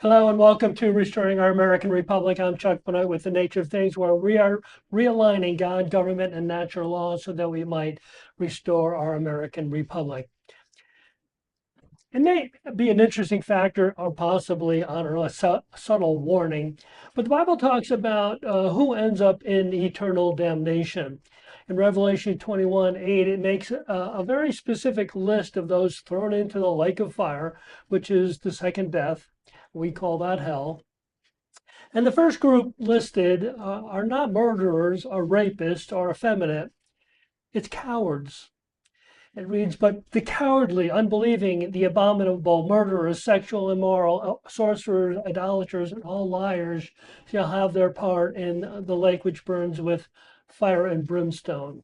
Hello and welcome to Restoring Our American Republic. I'm Chuck Benoit with The Nature of Things, where we are realigning God, government, and natural law so that we might restore our American Republic. It may be an interesting factor or possibly on a subtle warning, but the Bible talks about who ends up in eternal damnation. In Revelation 21:8, it makes a very specific list of those thrown into the lake of fire, which is the second death. We call that hell. And the first group listed are not murderers or rapists or effeminate, it's cowards. It reads, but the cowardly, unbelieving, the abominable, murderers, sexual, immoral, sorcerers, idolaters, and all liars shall have their part in the lake which burns with fire and brimstone.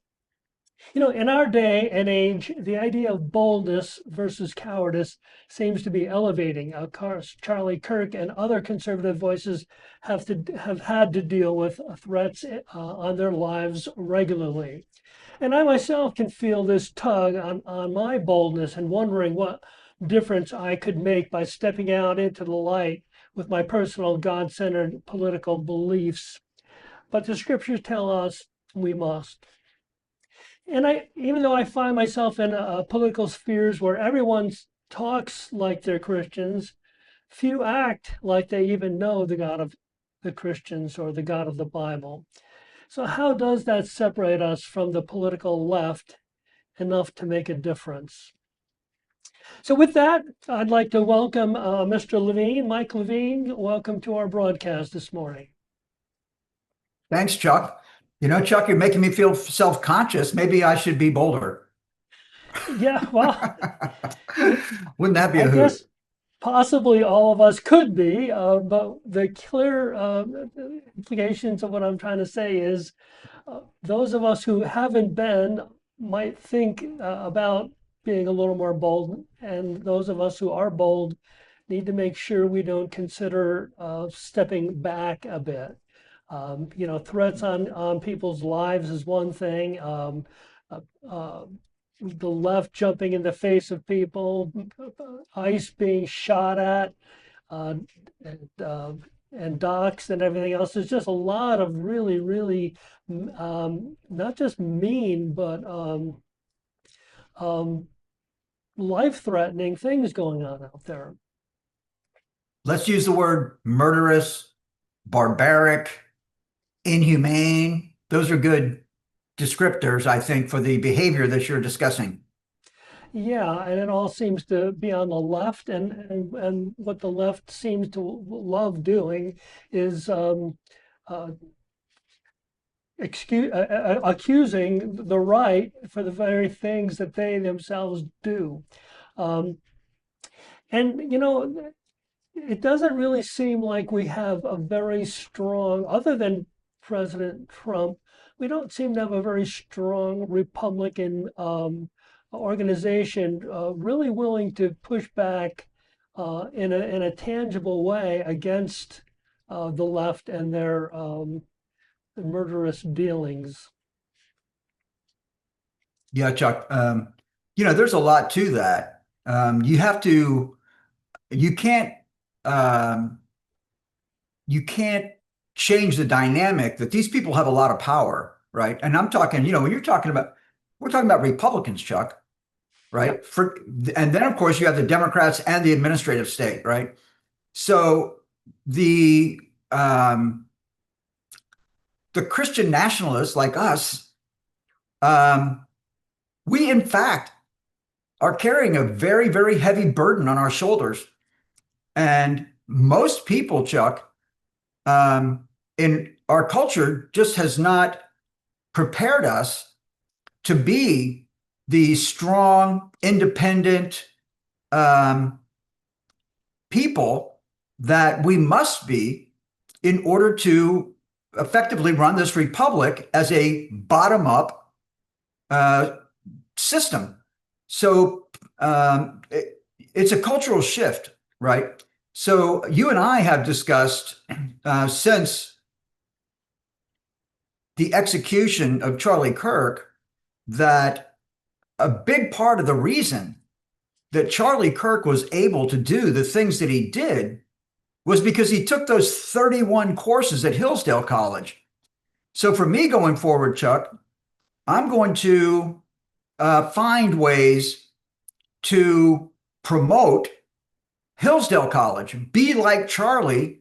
In our day and age, the idea of boldness versus cowardice seems to be elevating. Of course, Charlie Kirk and other conservative voices have had to deal with threats on their lives regularly. And I myself can feel this tug on my boldness and wondering what difference I could make by stepping out into the light with my personal God-centered political beliefs. But the scriptures tell us we must. And even though I find myself in political spheres where everyone talks like they're Christians, few act like they even know the God of the Christians or the God of the Bible. So how does that separate us from the political left enough to make a difference? So with that, I'd like to welcome Mr. Levine, Mike Levine. Welcome to our broadcast this morning. Thanks, Chuck. Chuck, you're making me feel self-conscious. Maybe I should be bolder. Yeah, well, Wouldn't that be I a hoot? guess possibly all of us could be, but the clear implications of what I'm trying to say is those of us who haven't been might think about being a little more bold, and those of us who are bold need to make sure we don't consider stepping back a bit. Threats on people's lives is one thing. Uh, uh, the left jumping in the face of people, ICE being shot at, uh, and, uh, and docks and everything else. There's just a lot of really, really not just mean, but um, life-threatening things going on out there. Let's use the word murderous, barbaric, inhumane. Those are good descriptors, I think, for the behavior that you're discussing. Yeah, and it all seems to be on the left, and what the left seems to love doing is uh, accusing the right for the very things that they themselves do. Um, and it doesn't really seem like we have a very strong, other than President Trump, we don't seem to have a very strong Republican organization really willing to push back in a tangible way against the left and their murderous dealings. Yeah, Chuck. There's a lot to that. You can't, um, you can't change the dynamic that these people have a lot of power, right? And I'm talking, when we're talking about Republicans, Chuck, Yeah. right? And then of course you have the Democrats and the administrative state, right? So the um, the Christian nationalists like us, um, we in fact are carrying a very, very heavy burden on our shoulders. And most people, Chuck, in our culture just has not prepared us to be the strong, independent people that we must be in order to effectively run this republic as a bottom-up system. So it's a cultural shift, right? So you and I have discussed since the execution of Charlie Kirk that a big part of the reason that Charlie Kirk was able to do the things that he did was because he took those 31 courses at Hillsdale College. So for me going forward, Chuck, I'm going to find ways to promote Hillsdale College, be like Charlie,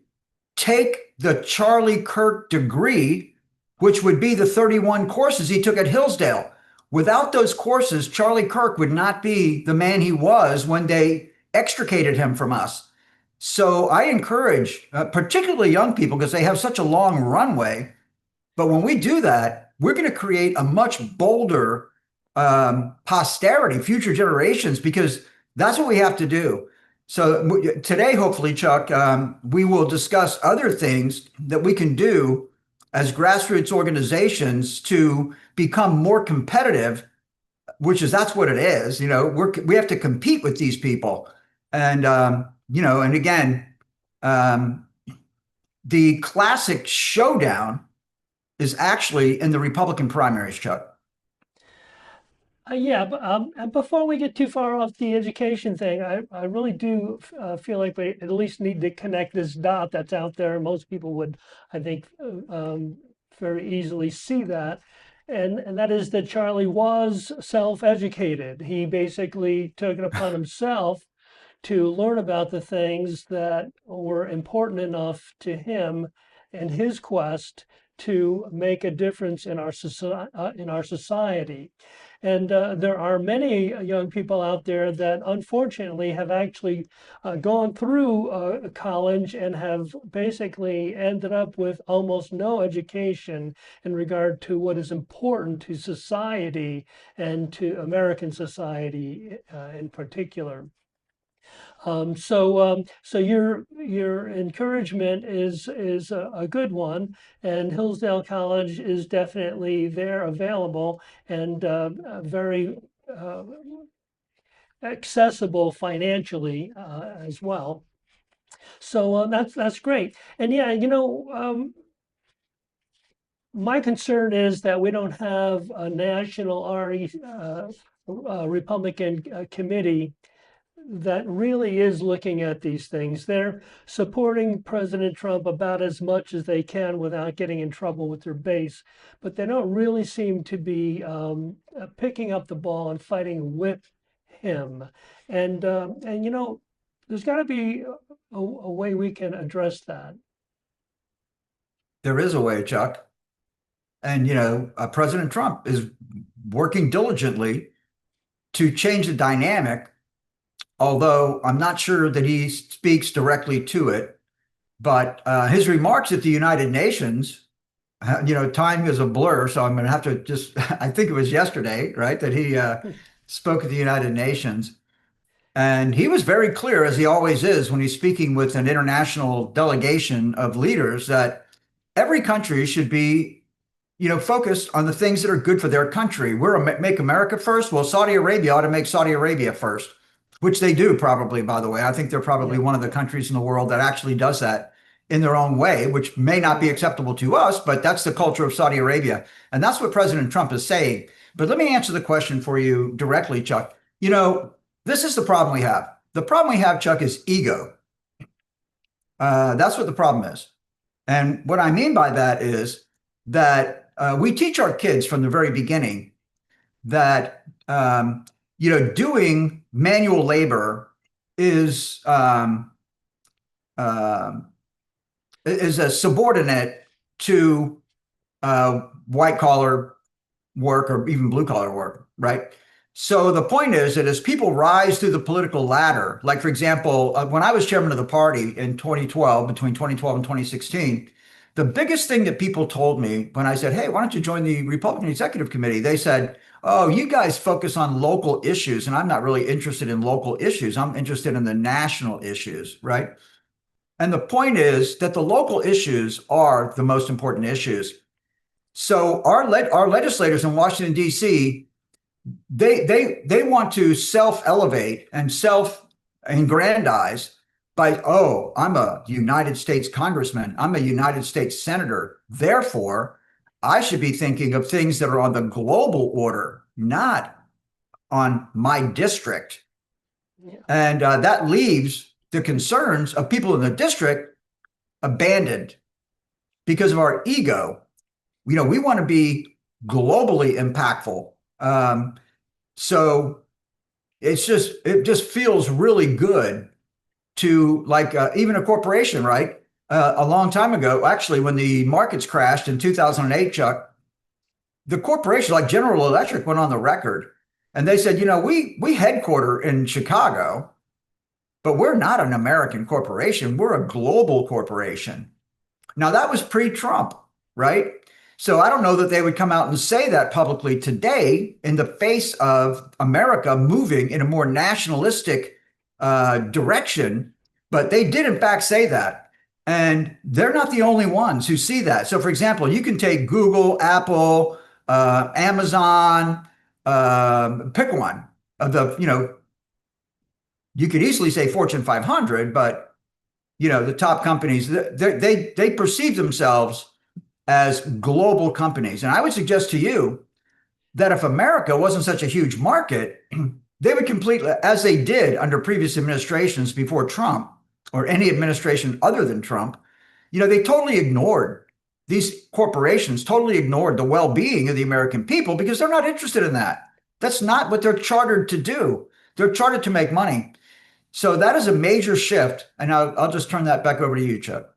take the Charlie Kirk degree, which would be the 31 courses he took at Hillsdale. Without those courses, Charlie Kirk would not be the man he was when they extricated him from us. So I encourage, particularly young people, because they have such a long runway. But when we do that, we're going to create a much bolder posterity, future generations, because that's what we have to do. So today, hopefully, Chuck, we will discuss other things that we can do as grassroots organizations to become more competitive, that's what it is. We have to compete with these people. And, and again, the classic showdown is actually in the Republican primaries, Chuck. Yeah, but and before we get too far off the education thing, I really do feel like we at least need to connect this dot that's out there. Most people would, I think, very easily see that. And that is that Charlie was self-educated. He basically took it upon himself to learn about the things that were important enough to him in his quest to make a difference in our society. And there are many young people out there that unfortunately have actually gone through college and have basically ended up with almost no education in regard to what is important to society and to American society in particular. So your encouragement is a good one, and Hillsdale College is definitely there, available, and very accessible financially as well. So that's great. And yeah, my concern is that we don't have a national Republican committee that really is looking at these things. They're supporting President Trump about as much as they can without getting in trouble with their base, but they don't really seem to be picking up the ball and fighting with him. And there's got to be a way we can address that. There is a way, Chuck. And, President Trump is working diligently to change the dynamic, although I'm not sure that he speaks directly to it. But his remarks at the United Nations, time is a blur. So I'm going to have to I think it was yesterday, right, that he spoke at the United Nations. And he was very clear, as he always is, when he's speaking with an international delegation of leaders, that every country should be focused on the things that are good for their country. We're make America first. Well, Saudi Arabia ought to make Saudi Arabia first, which they do probably, by the way. I think they're probably one of the countries in the world that actually does that in their own way, which may not be acceptable to us, but that's the culture of Saudi Arabia. And that's what President Trump is saying. But let me answer the question for you directly, Chuck. This is the problem we have. The problem we have, Chuck, is ego. That's what the problem is. And what I mean by that is that we teach our kids from the very beginning that, doing manual labor is a subordinate to white collar work or even blue collar work, right? So the point is that as people rise through the political ladder, like, for example, when I was chairman of the party in 2012, between 2012 and 2016, the biggest thing that people told me when I said, hey, why don't you join the Republican Executive Committee? They said, oh, you guys focus on local issues, and I'm not really interested in local issues. I'm interested in the national issues, right? And the point is that the local issues are the most important issues. So our legislators in Washington, D.C., they want to self-elevate and self-aggrandize by, oh, I'm a United States congressman, I'm a United States senator. Therefore, I should be thinking of things that are on the global order, not on my district. Yeah. And that leaves the concerns of people in the district abandoned because of our ego. We want to be globally impactful. So it just feels really good to even a corporation, right? A long time ago, actually, when the markets crashed in 2008, Chuck, the corporation like General Electric went on the record and they said, we headquarter in Chicago, but we're not an American corporation. We're a global corporation. Now, that was pre-Trump, right? So I don't know that they would come out and say that publicly today in the face of America moving in a more nationalistic direction, but they did in fact say that. And they're not the only ones who see that. So for example, you can take Google, Apple, Amazon, pick one of you could easily say Fortune 500, but the top companies, they perceive themselves as global companies. And I would suggest to you that if America wasn't such a huge market, they would completely, as they did under previous administrations before Trump or any administration other than Trump, they totally ignored these corporations, totally ignored the well-being of the American people because they're not interested in that. That's not what they're chartered to do. They're chartered to make money. So that is a major shift. And I'll just turn that back over to you, Chuck.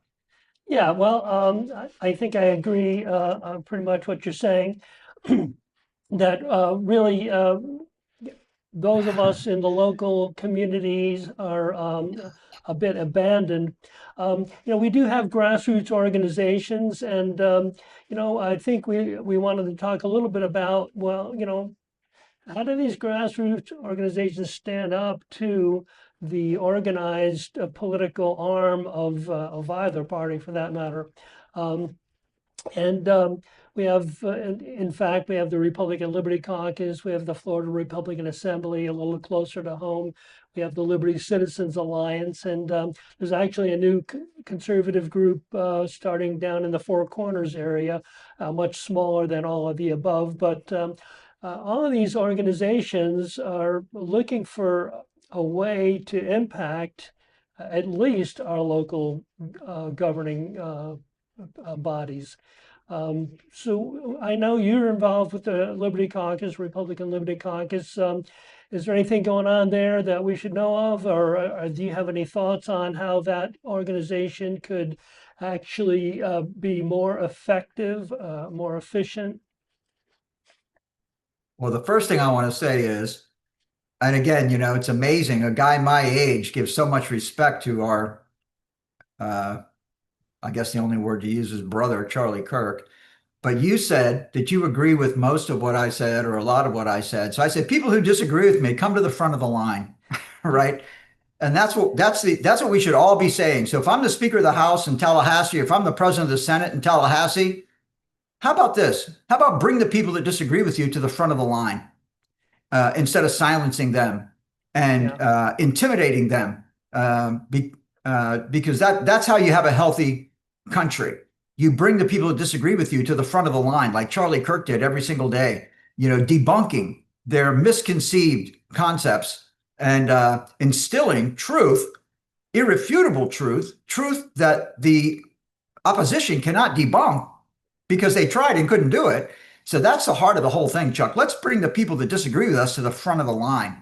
Yeah, well, I think I agree on pretty much what you're saying. That really, those of us in the local communities are a bit abandoned. We do have grassroots organizations, and I think we wanted to talk a little bit about, well, how do these grassroots organizations stand up to the organized political arm of either party, for that matter? And we have, in fact, we have the Republican Liberty Caucus. We have the Florida Republican Assembly, a little closer to home. We have the Liberty Citizens Alliance, and there's actually a new conservative group starting down in the Four Corners area, much smaller than all of the above, but all of these organizations are looking for a way to impact at least our local governing bodies. So I know you're involved with the Liberty Caucus, Republican Liberty Caucus. Is there anything going on there that we should know of, or do you have any thoughts on how that organization could actually be more effective, more efficient? Well, the first thing I want to say is, and again, it's amazing. A guy my age gives so much respect to our, I guess the only word to use is brother, Charlie Kirk. But you said that you agree with most of what I said or a lot of what I said. So I said, people who disagree with me, come to the front of the line, right? And that's what we should all be saying. So if I'm the Speaker of the House in Tallahassee, if I'm the President of the Senate in Tallahassee, how about this? How about bring the people that disagree with you to the front of the line instead of silencing them and intimidating them? Because that's how you have a healthy country. You bring the people that disagree with you to the front of the line, like Charlie Kirk did every single day, debunking their misconceived concepts and instilling truth, irrefutable truth that the opposition cannot debunk because they tried and couldn't do it. So that's the heart of the whole thing, Chuck. Let's bring the people that disagree with us to the front of the line.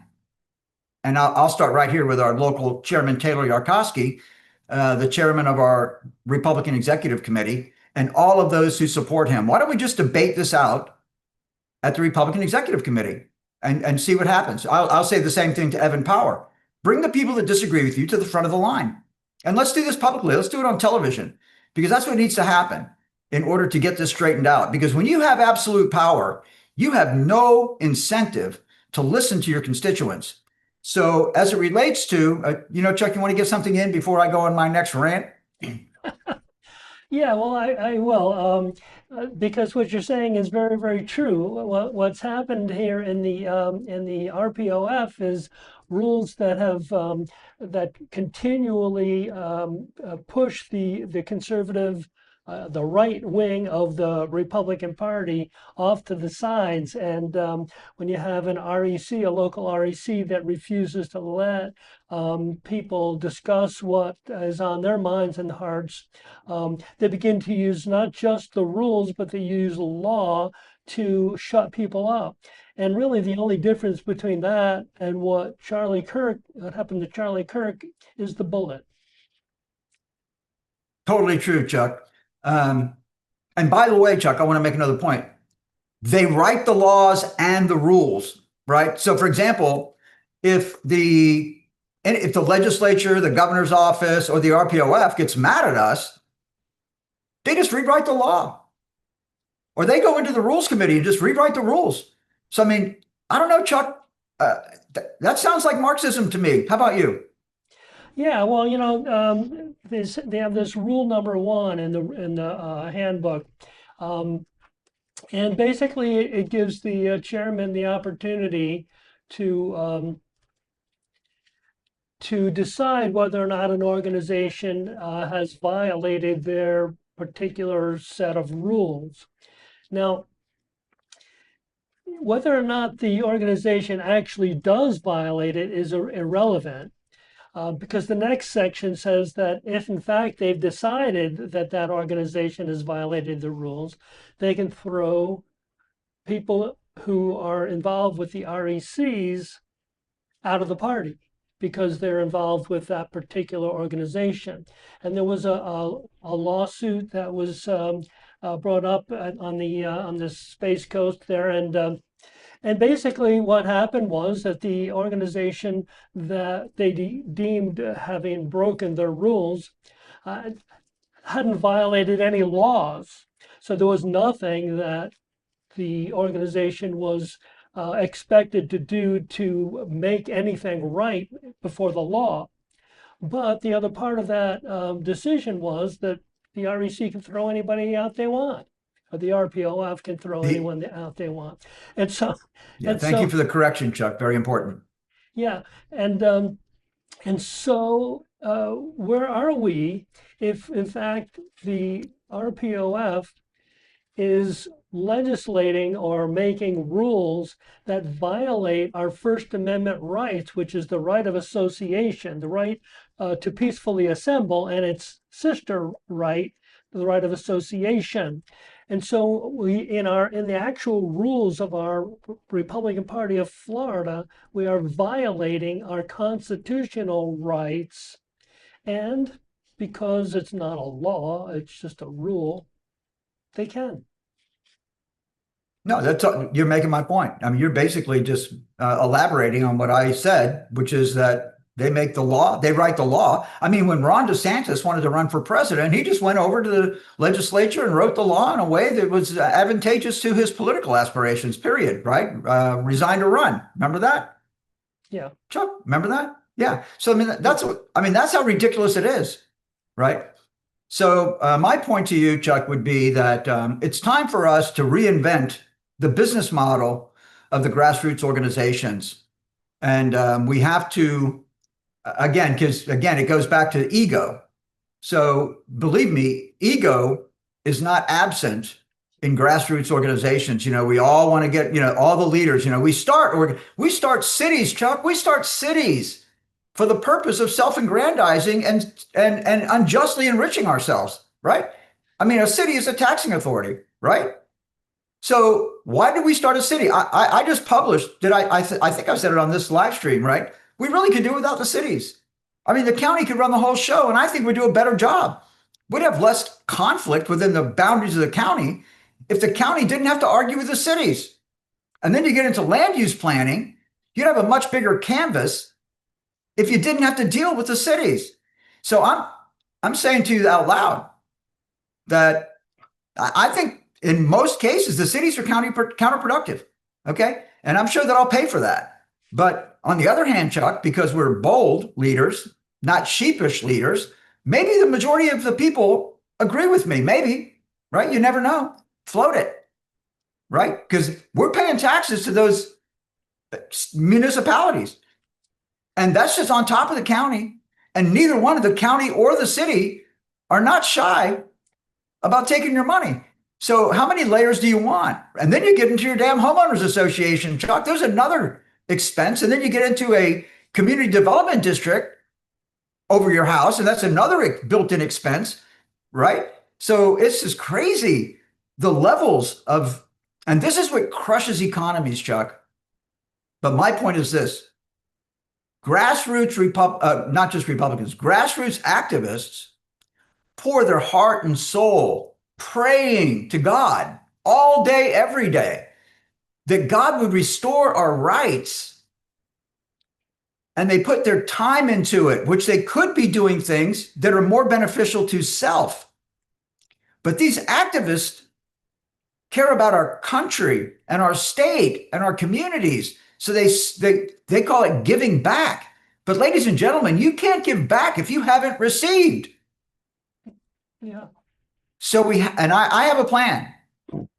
And I'll start right here with our local chairman, Taylor Yarkowski, the chairman of our Republican Executive Committee, and all of those who support him. Why don't we just debate this out at the Republican Executive Committee and see what happens? I'll say the same thing to Evan Power. Bring the people that disagree with you to the front of the line. And let's do this publicly. Let's do it on television, because that's what needs to happen in order to get this straightened out. Because when you have absolute power, you have no incentive to listen to your constituents. So as it relates to, Chuck, you want to get something in before I go on my next rant? Yeah, well, I will, because what you're saying is very, very true. What's happened here in the RPOF is rules that have that continually push the conservative the right wing of the Republican Party off to the sides. And when you have an REC, a local REC that refuses to let people discuss what is on their minds and hearts, they begin to use not just the rules, but they use law to shut people up. And really, the only difference between that and what happened to Charlie Kirk, is the bullet. Totally true, Chuck. And by the way, Chuck, I want to make another point. They write the laws and the rules, right? So, for example, if the legislature, the governor's office, or the RPOF gets mad at us, they just rewrite the law, or they go into the rules committee and just rewrite the rules. So, I mean, I don't know, Chuck. That sounds like Marxism to me. How about you? Yeah, well, they have this rule number 1 in the handbook, and basically it gives the chairman the opportunity to decide whether or not an organization has violated their particular set of rules. Now, whether or not the organization actually does violate it is irrelevant. Because the next section says that if in fact they've decided that that organization has violated the rules, they can throw people who are involved with the RECs out of the party because they're involved with that particular organization. And there was a lawsuit that was brought up on the Space Coast there, and basically what happened was that the organization that they deemed having broken their rules hadn't violated any laws. So there was nothing that the organization was expected to do to make anything right before the law. But the other part of that decision was that the REC can throw anybody out they want, or the RPOF can throw anyone out they want. And so, thank you for the correction, Chuck. Very important. Yeah, and so where are we if, in fact, the RPOF is legislating or making rules that violate our First Amendment rights, which is the right of association, the right to peacefully assemble, and its sister right, the right of association. And so we, in the actual rules of our Republican Party of Florida, we are violating our constitutional rights. And because it's not a law, it's just a rule, they can. No, you're making my point. I mean, you're basically just elaborating on what I said, which is that they make the law, they write the law. I mean, when Ron DeSantis wanted to run for president, he just went over to the legislature and wrote the law in a way that was advantageous to his political aspirations, period, right? Resigned to run. Remember that? Yeah. Chuck, remember that? Yeah. So, that's how ridiculous it is, right? So my point to you, Chuck, would be that it's time for us to reinvent the business model of the grassroots organizations. And we have to, because it goes back to ego. So believe me, ego is not absent in grassroots organizations. We all want to get, all the leaders, we start cities, Chuck, we start cities for the purpose of self-aggrandizing and unjustly enriching ourselves, right? I mean, a city is a taxing authority, right? So why did we start a city? I just published, I think I said it on this live stream, right? We really could do without the cities. I mean, the county could run the whole show, and I think we'd do a better job. We'd have less conflict within the boundaries of the county if the county didn't have to argue with the cities. And then you get into land use planning, you'd have a much bigger canvas if you didn't have to deal with the cities. So I'm saying to you out loud that I think in most cases, the cities are counterproductive. Okay. And I'm sure that I'll pay for that. But on the other hand, Chuck, because we're bold leaders, not sheepish leaders, maybe the majority of the people agree with me. Maybe, right? You never know. Float it, right? Because we're paying taxes to those municipalities. And that's just on top of the county. And neither one of the county or the city are not shy about taking your money. So how many layers do you want? And then you get into your damn homeowners association, Chuck. There's another expense. And then you get into a community development district over your house, and that's another built-in expense, right? So it's just crazy. The levels of, and this is what crushes economies, Chuck. But my point is this: grassroots, not just Republicans, grassroots activists pour their heart and soul praying to God all day, every day, that God would restore our rights. And they put their time into it, which they could be doing things that are more beneficial to self. But these activists care about our country and our state and our communities. So they call it giving back. But ladies and gentlemen, you can't give back if you haven't received. Yeah. So I have a plan,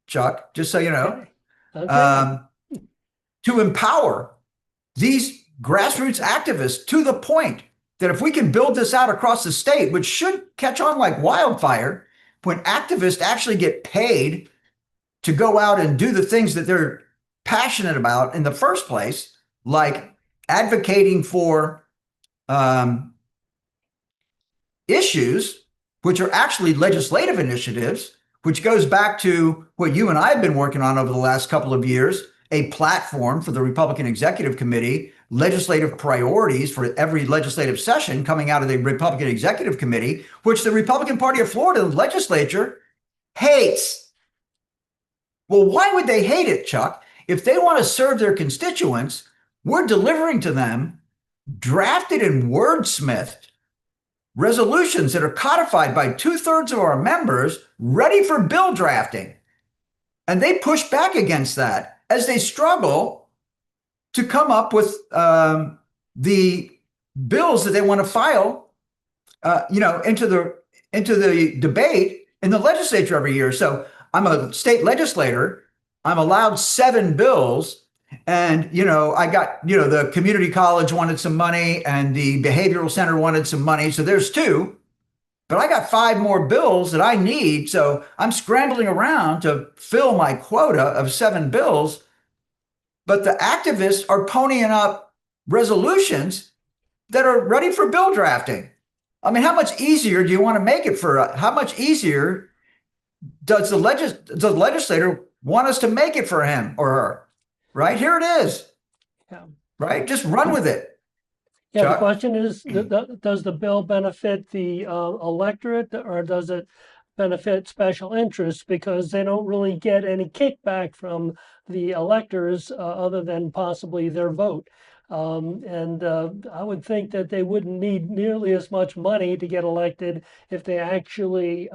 Chuck, just so you know, Okay. to empower these grassroots activists to the point that if we can build this out across the state, which should catch on like wildfire, when activists actually get paid to go out and do the things that they're passionate about in the first place, like advocating for issues, which are actually legislative initiatives, which goes back to what you and I have been working on over the last couple of years, a platform for the Republican Executive Committee, legislative priorities for every legislative session coming out of the Republican Executive Committee, which the Republican Party of Florida legislature hates. Well, why would they hate it, Chuck? If they want to serve their constituents, we're delivering to them drafted and wordsmithed resolutions that are codified by 2/3 of our members, ready for bill drafting. And they push back against that as they struggle to come up with the bills that they want to file, into the debate in the legislature every year. So I'm a state legislator. I'm allowed 7 bills. And, I got, the community college wanted some money and the behavioral center wanted some money. So there's 2, but I got 5 more bills that I need. So I'm scrambling around to fill my quota of 7 bills. But the activists are ponying up resolutions that are ready for bill drafting. I mean, how much easier do you want to make it how much easier does the legislator want us to make it for him or her? Right? Here it is. Yeah. Right? Just run with it. Yeah. Chuck? The question is, does the bill benefit the electorate, or does it benefit special interests? Because they don't really get any kickback from the electors other than possibly their vote. And I would think that they wouldn't need nearly as much money to get elected if they actually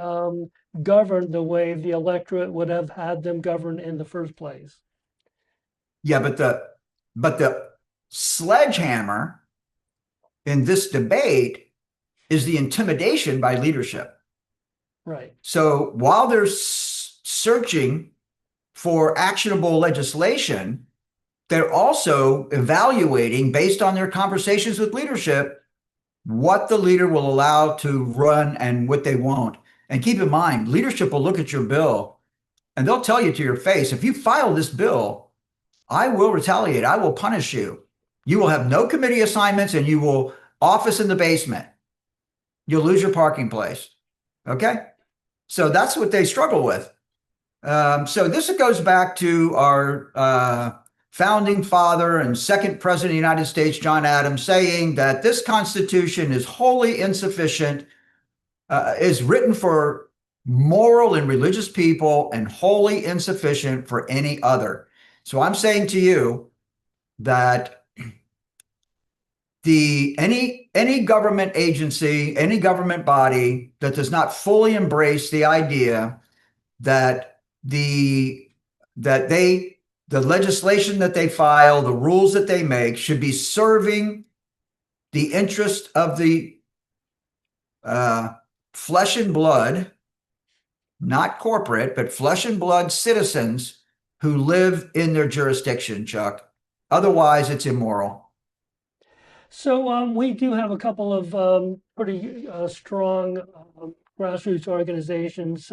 governed the way the electorate would have had them govern in the first place. Yeah, but the sledgehammer in this debate is the intimidation by leadership. Right. So while they're searching for actionable legislation, they're also evaluating, based on their conversations with leadership, what the leader will allow to run and what they won't. And keep in mind, leadership will look at your bill and they'll tell you to your face, if you file this bill, I will retaliate. I will punish you. You will have no committee assignments and you will office in the basement. You'll lose your parking place. Okay? So that's what they struggle with. So this goes back to our founding father and second president of the United States, John Adams, saying that this Constitution is wholly insufficient, is written for moral and religious people and wholly insufficient for any other. So I'm saying to you that any government agency, any government body that does not fully embrace the idea that the legislation that they file, the rules that they make should be serving the interest of the flesh and blood, not corporate, but flesh and blood citizens who live in their jurisdiction, Chuck. Otherwise, it's immoral. So we do have a couple of pretty strong grassroots organizations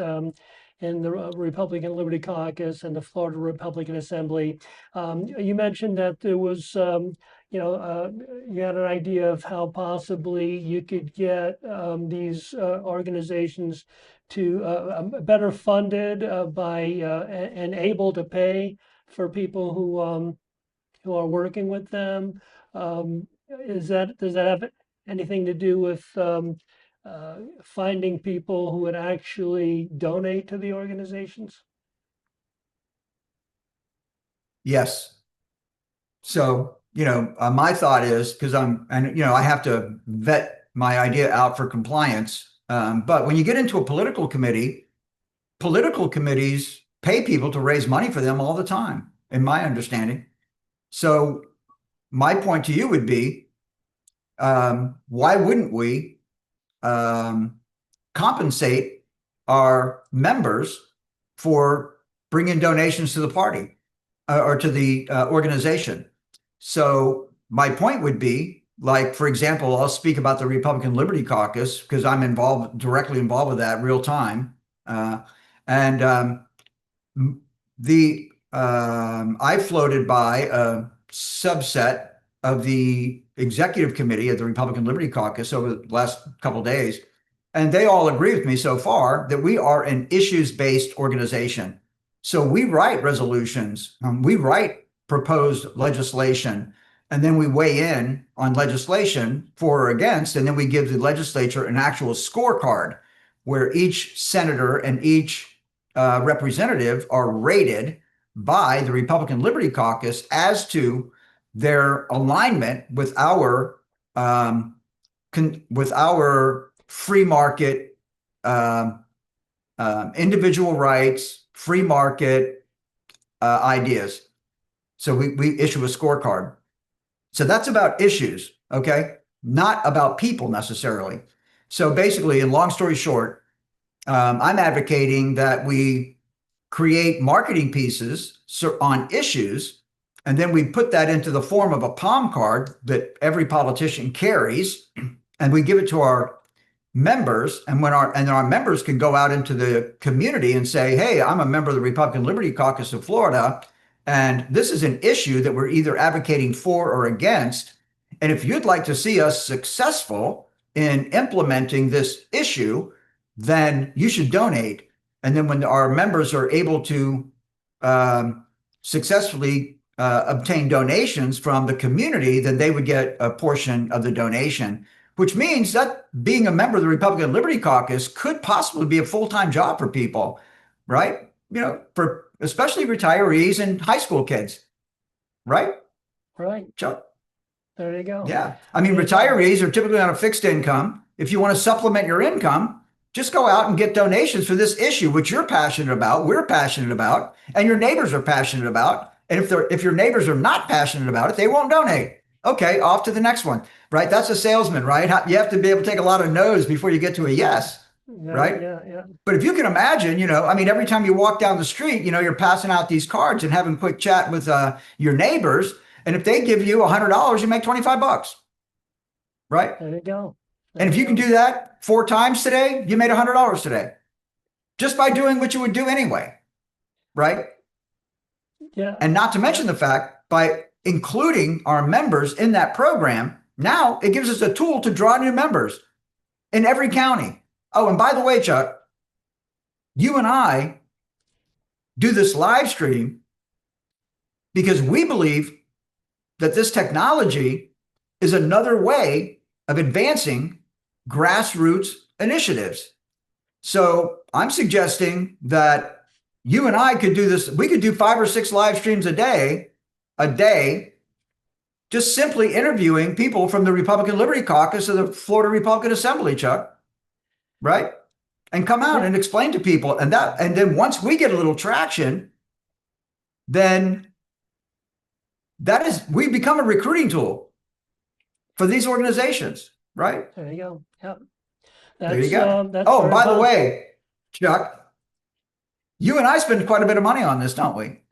in the Republican Liberty Caucus and the Florida Republican Assembly. You mentioned that there was, you had an idea of how possibly you could get these organizations to better funded by and able to pay for people who are working with them. Does that have anything to do with finding people who would actually donate to the organizations? Yes. So, my thought is, because I have to vet my idea out for compliance. But when you get into a political committee, political committees pay people to raise money for them all the time, in my understanding. So my point to you would be, why wouldn't we compensate our members for bringing donations to the party or to the organization? So my point would be, like, for example, I'll speak about the Republican Liberty Caucus because I'm directly involved with that real time. I floated by a subset of the executive committee of the Republican Liberty Caucus over the last couple of days, and they all agree with me so far that we are an issues-based organization. So we write resolutions, we write proposed legislation, and then we weigh in on legislation for or against, and then we give the legislature an actual scorecard where each senator and each representative are rated by the Republican Liberty Caucus as to their alignment with our free market, individual rights, free market ideas. So we issue a scorecard. So that's about issues, okay? Not about people necessarily. So basically, in long story short, I'm advocating that we create marketing pieces on issues, and then we put that into the form of a palm card that every politician carries, and we give it to our members. And our members can go out into the community and say, hey, I'm a member of the Republican Liberty Caucus of Florida, and this is an issue that we're either advocating for or against. And if you'd like to see us successful in implementing this issue, then you should donate. And then when our members are able to successfully obtain donations from the community, then they would get a portion of the donation, which means that being a member of the Republican Liberty Caucus could possibly be a full-time job for people, right? For especially retirees and high school kids, right? Right. Chuck? There you go. Yeah. I mean, retirees are typically on a fixed income. If you want to supplement your income, just go out and get donations for this issue, which you're passionate about, we're passionate about, and your neighbors are passionate about. And if your neighbors are not passionate about it, they won't donate. Okay, off to the next one, right? That's a salesman, right? You have to be able to take a lot of no's before you get to a yes, right? Yeah. But if you can imagine, every time you walk down the street, you're passing out these cards and having a quick chat with your neighbors. And if they give you $100, you make $25, right? There you go. And if you can do that 4 times today, you made $100 today, just by doing what you would do anyway, right? Yeah. And not to mention the fact, by including our members in that program, now it gives us a tool to draw new members in every county. Oh, and by the way, Chuck, you and I do this live stream because we believe that this technology is another way of advancing grassroots initiatives. So I'm suggesting that you and I could do this. We could do 5 or 6 live streams a day, just simply interviewing people from the Republican Liberty Caucus of the Florida Republican Assembly, Chuck, right? And come out and explain to people. And then once we get a little traction, then we become a recruiting tool for these organizations, right? There you go. Yep. There you go. Oh, by the way, Chuck, you and I spend quite a bit of money on this, don't we?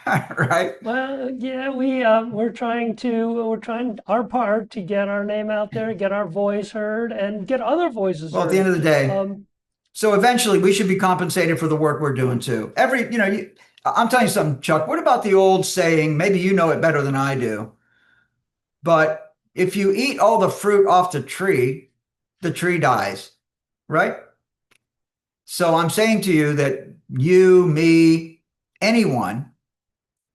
Right? Well, yeah, we're trying our part to get our name out there, get our voice heard, and get other voices Well, heard. at the end of the day, So eventually we should be compensated for the work we're doing too. I'm telling you something, Chuck. What about the old saying? Maybe you know it better than I do. But if you eat all the fruit off the tree dies, right? So I'm saying to you that you, me, anyone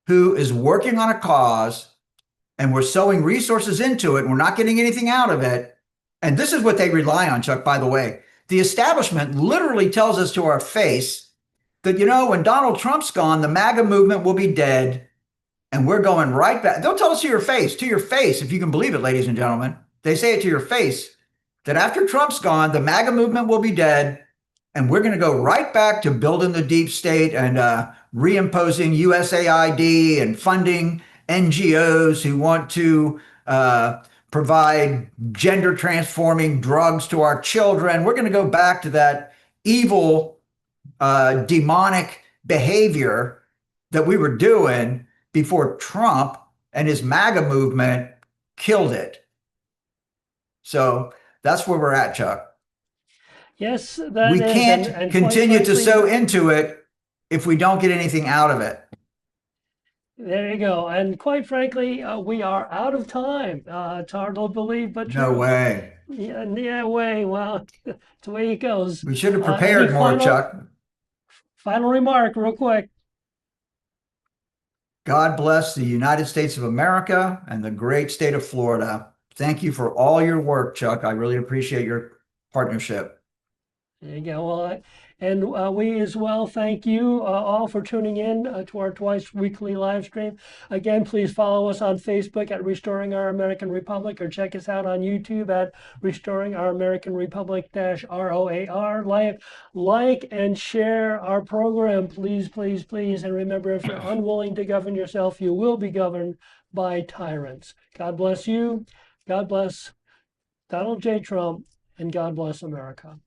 who is working on a cause and we're sowing resources into it and we're not getting anything out of it. And this is what they rely on, Chuck, by the way. The establishment literally tells us to our face that, when Donald Trump's gone, the MAGA movement will be dead and we're going right back. They'll tell us to your face, if you can believe it, ladies and gentlemen. They say it to your face that after Trump's gone, the MAGA movement will be dead and we're going to go right back to building the deep state and reimposing USAID and funding NGOs who want to provide gender transforming drugs to our children. We're going to go back to that evil, demonic behavior that we were doing before Trump and his MAGA movement killed it. So that's where we're at, Chuck. Yes, that We is, can't and continue to frankly, sow into it if we don't get anything out of it. there you go. And quite frankly, we are out of time. It's hard to believe, but No true. way. Yeah, way. Well, it's the way it goes. We should have Any prepared more, Chuck. Final remark, real quick. God bless the United States of America and the great state of Florida. Thank you for all your work, Chuck. I really appreciate your partnership. There you go. Well, and we as well thank you all for tuning in to our twice weekly live stream. Again, please follow us on Facebook at Restoring Our American Republic, or check us out on YouTube at Restoring Our American Republic -ROAR. Like and share our program, please, please, please. And remember, if you're unwilling to govern yourself, you will be governed by tyrants. God bless you. God bless Donald J. Trump, and God bless America.